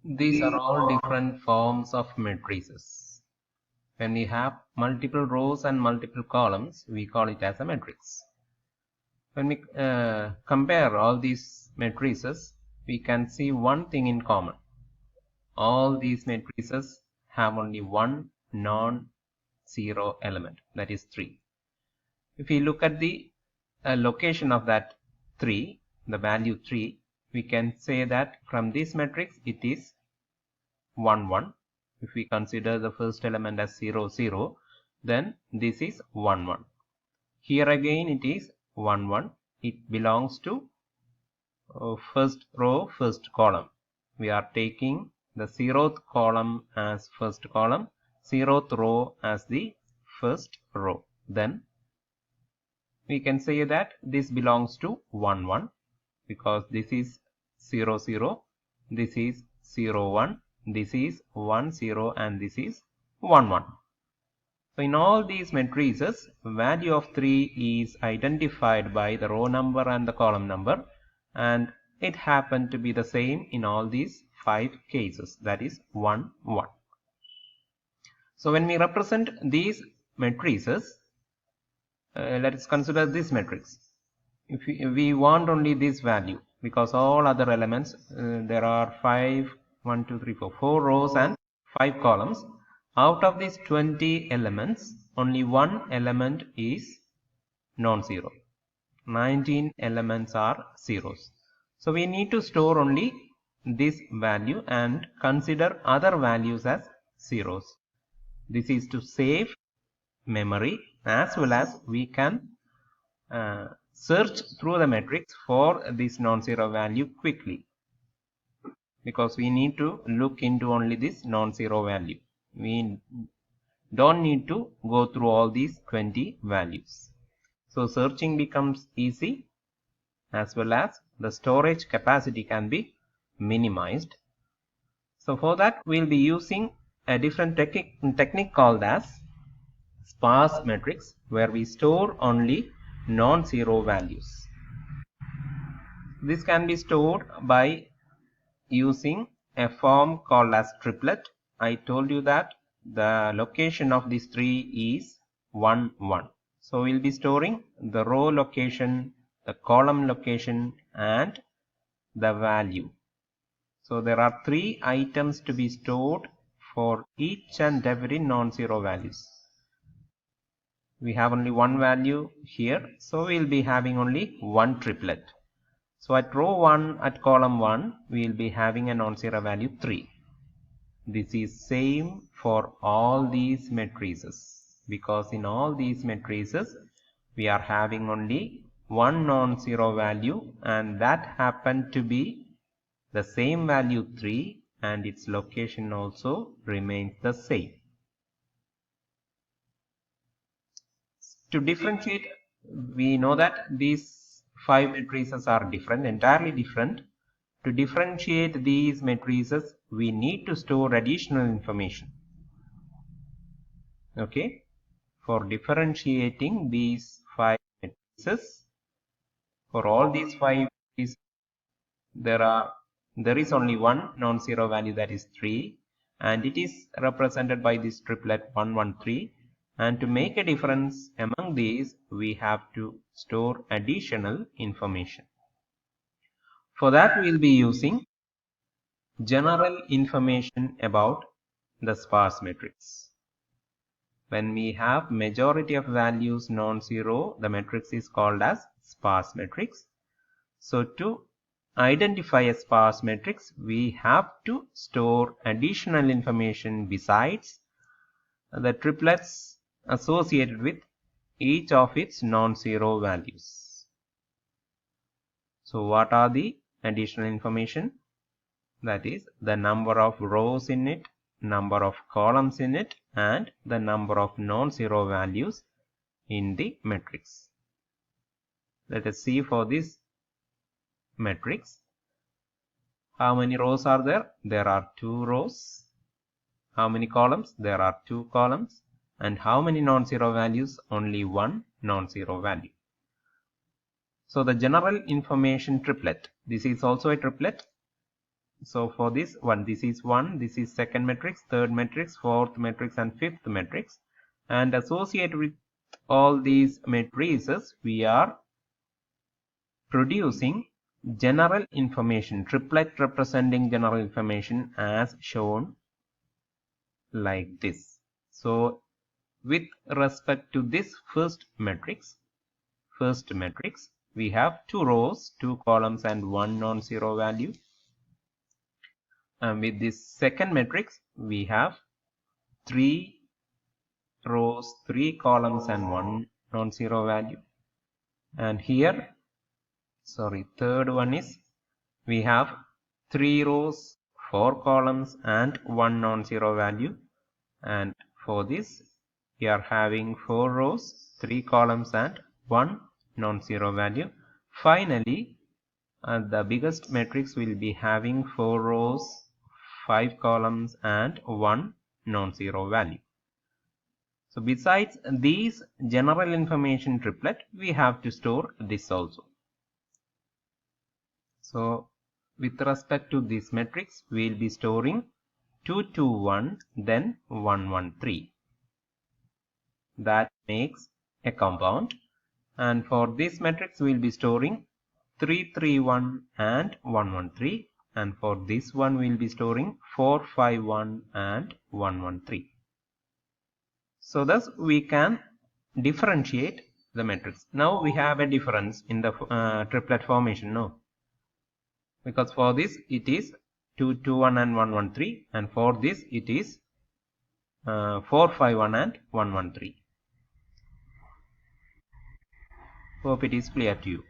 These are all different forms of matrices. When we have multiple rows and multiple columns, we call it as a matrix. When we compare all these matrices, we can see one thing in common. All these matrices have only one non-zero element, that is 3. If we look at the location of that 3, the value 3, we can say that from this matrix it is 1 1. If we consider the first element as 0 0, then this is 1 1. Here again it is 1 1. It belongs to first row, first column. We are taking the 0th column as first column, 0th row as the first row. Then we can say that this belongs to 1 1 because this is 0 0, this is 0 1, this is 1 0, and this is 1 1. So in all these matrices, value of 3 is identified by the row number and the column number, and it happened to be the same in all these 5 cases, that is 1 1. So when we represent these matrices, let us consider this matrix. If we want only this value, because all other elements, there are 4 rows and 5 columns. Out of these 20 elements, only one element is non-zero. 19 elements are zeros. So we need to store only this value and consider other values as zeros. This is to save memory, as well as we can search through the matrix for this non-zero value quickly, because we need to look into only this non-zero value. We don't need to go through all these 20 values. So searching becomes easy, as well as the storage capacity can be minimized. So for that we'll be using a different technique called as sparse matrix, where we store only non-zero values. This can be stored by using a form called as triplet. I told you that the location of these 3 is 1 1. So we'll be storing the row location, the column location, and the value. So there are 3 items to be stored for each and every non-zero values. We have only one value here, so we'll be having only one triplet. So at row 1, at column 1, we will be having a non-zero value 3. This is same for all these matrices, because in all these matrices we are having only one non-zero value, and that happened to be the same value 3, and its location also remains the same. To differentiate, we know that these 5 matrices are different, entirely different. To differentiate these matrices, we need to store additional information. Okay, for differentiating these 5 matrices, for all these 5 matrices, there is only one non-zero value, that is 3, and it is represented by this triplet 1 1 3. And to make a difference among these, we have to store additional information. For that, we will be using general information about the sparse matrix. When we have majority of values non-zero, the matrix is called as sparse matrix. So to identify a sparse matrix, we have to store additional information besides the triplets associated with each of its non-zero values. So what are the additional information? That is the number of rows in it, number of columns in it, and the number of non-zero values in the matrix. Let us see for this matrix. How many rows are there? There are 2 rows. How many columns? There are 2 columns. And how many non-zero values? Only one non-zero value. So the general information triplet, this is also a triplet. So for this one, this is 1, this is second matrix, third matrix, fourth matrix, and fifth matrix. And associated with all these matrices, we are producing general information, triplet representing general information as shown like this. So with respect to this first matrix, we have 2 rows, 2 columns, and 1 non-zero value. And with this second matrix, we have 3 rows, 3 columns, and 1 non-zero value. And here, third one is we have 3 rows, 4 columns, and 1 non-zero value. And for this, we are having 4 rows, 3 columns, and 1 non-zero value. Finally, the biggest matrix will be having 4 rows, 5 columns, and 1 non-zero value. So besides these general information triplet, we have to store this also. So with respect to this matrix, we will be storing 2, 2, 1, then 1, 1, 3. That makes a compound. And for this matrix, we will be storing 3, 3, 1 and 1, 1, 3. And for this one, we will be storing 4, 5, 1 and 1, 1, 3. So thus we can differentiate the matrix. Now we have a difference in the triplet formation, no? Because for this it is 2, 2, 1 and 1, 1, 3, and for this it is 4, 5, 1 and 1, 1, 3. Hope it is clear to you.